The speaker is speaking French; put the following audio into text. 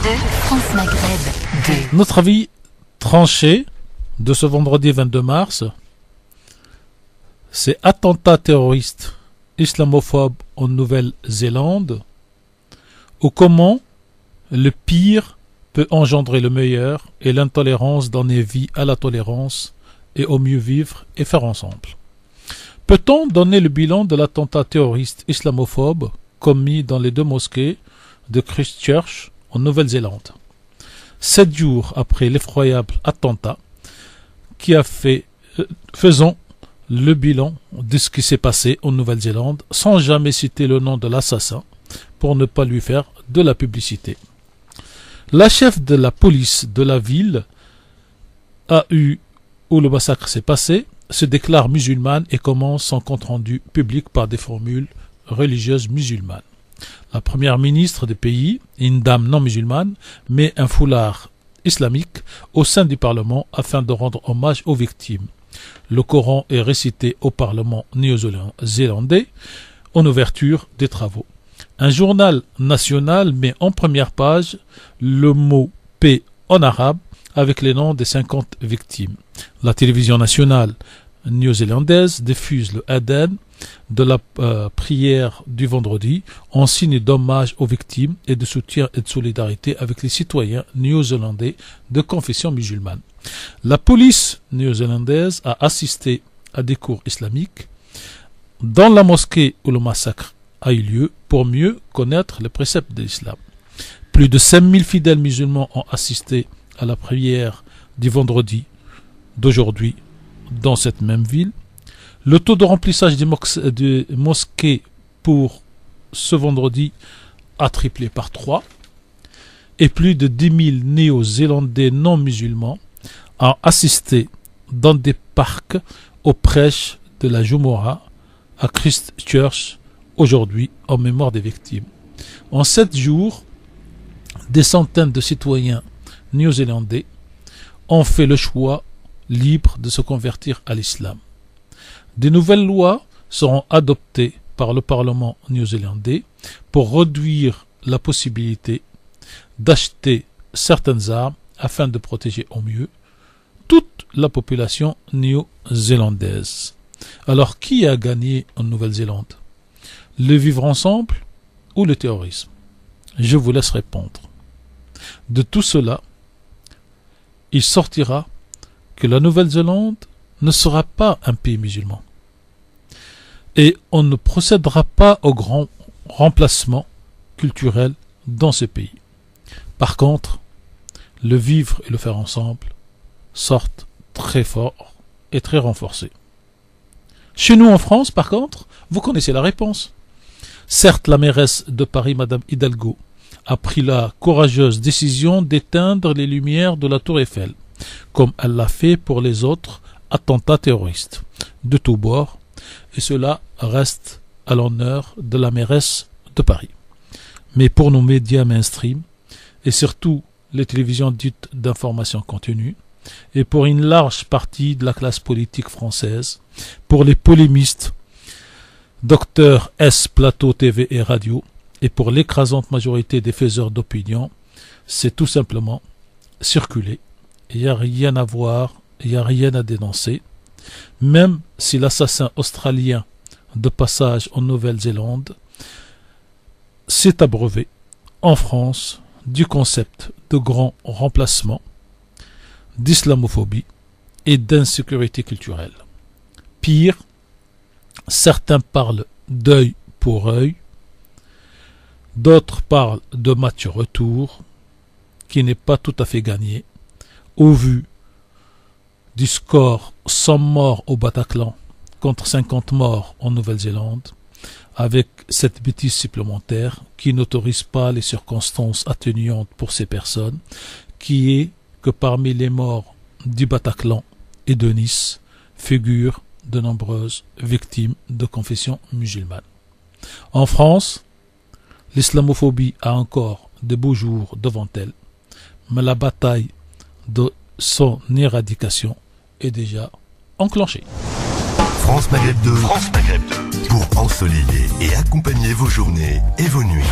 France Maghreb 2. Notre avis tranché de ce vendredi 22 mars, c'est attentat terroriste islamophobe en Nouvelle-Zélande, ou comment le pire peut engendrer le meilleur et l'intolérance donner vie à la tolérance et au mieux vivre et faire ensemble. Peut-on donner le bilan de l'attentat terroriste islamophobe commis dans les deux mosquées de Christchurch en Nouvelle-Zélande, 7 jours après l'effroyable attentat qui a fait, faisons le bilan de ce qui s'est passé en Nouvelle-Zélande sans jamais citer le nom de l'assassin pour ne pas lui faire de la publicité. La chef de la police de la ville où le massacre s'est passé se déclare musulmane et commence son compte-rendu public par des formules religieuses musulmanes. La première ministre du pays, une dame non musulmane, met un foulard islamique au sein du Parlement afin de rendre hommage aux victimes. Le Coran est récité au Parlement néo-zélandais en ouverture des travaux. Un journal national met en première page le mot paix en arabe avec les noms des 50 victimes. La télévision nationale néo-zélandaise diffuse le adhan de la prière du vendredi en signe d'hommage aux victimes et de soutien et de solidarité avec les citoyens néo-zélandais de confession musulmane. La police néo-zélandaise a assisté à des cours islamiques dans la mosquée où le massacre a eu lieu pour mieux connaître les préceptes de l'islam. Plus de 5000 fidèles musulmans ont assisté à la prière du vendredi d'aujourd'hui dans cette même ville. Le taux de remplissage des mosquées pour ce vendredi a triplé par 3 et plus de 10 000 néo-zélandais non musulmans ont assisté dans des parcs aux prêches de la Jumu'ah à Christchurch aujourd'hui en mémoire des victimes. En 7 jours, des centaines de citoyens néo-zélandais ont fait le choix libre de se convertir à l'islam. De nouvelles lois seront adoptées par le Parlement néo-zélandais pour réduire la possibilité d'acheter certaines armes afin de protéger au mieux toute la population néo-zélandaise. Alors, qui a gagné en Nouvelle-Zélande? Le vivre ensemble ou le terrorisme? Je vous laisse répondre. De tout cela, il sortira que la Nouvelle-Zélande ne sera pas un pays musulman. Et on ne procédera pas au grand remplacement culturel dans ce pays. Par contre, le vivre et le faire ensemble sortent très fort et très renforcés. Chez nous en France, par contre, vous connaissez la réponse. Certes, la mairesse de Paris, Madame Hidalgo, a pris la courageuse décision d'éteindre les lumières de la Tour Eiffel, comme elle l'a fait pour les autres attentats terroristes de tous bords, et cela reste à l'honneur de la mairesse de Paris. Mais pour nos médias mainstream, et surtout les télévisions dites d'information continue, et pour une large partie de la classe politique française, pour les polémistes, Docteur S, Plateau, TV et Radio, et pour l'écrasante majorité des faiseurs d'opinion, c'est tout simplement circuler. Il n'y a rien à voir, il n'y a rien à dénoncer. Même si l'assassin australien de passage en Nouvelle-Zélande s'est abreuvé en France du concept de grand remplacement, d'islamophobie et d'insécurité culturelle. Pire, certains parlent d'œil pour œil, d'autres parlent de match retour qui n'est pas tout à fait gagné au vu du score 100 morts au Bataclan contre 50 morts en Nouvelle-Zélande, avec cette bêtise supplémentaire qui n'autorise pas les circonstances atténuantes pour ces personnes, qui est que parmi les morts du Bataclan et de Nice figurent de nombreuses victimes de confession musulmane. En France, l'islamophobie a encore de beaux jours devant elle, mais la bataille de son éradication est déjà enclenchée. France Maghreb 2, pour ensoleiller et accompagner vos journées et vos nuits.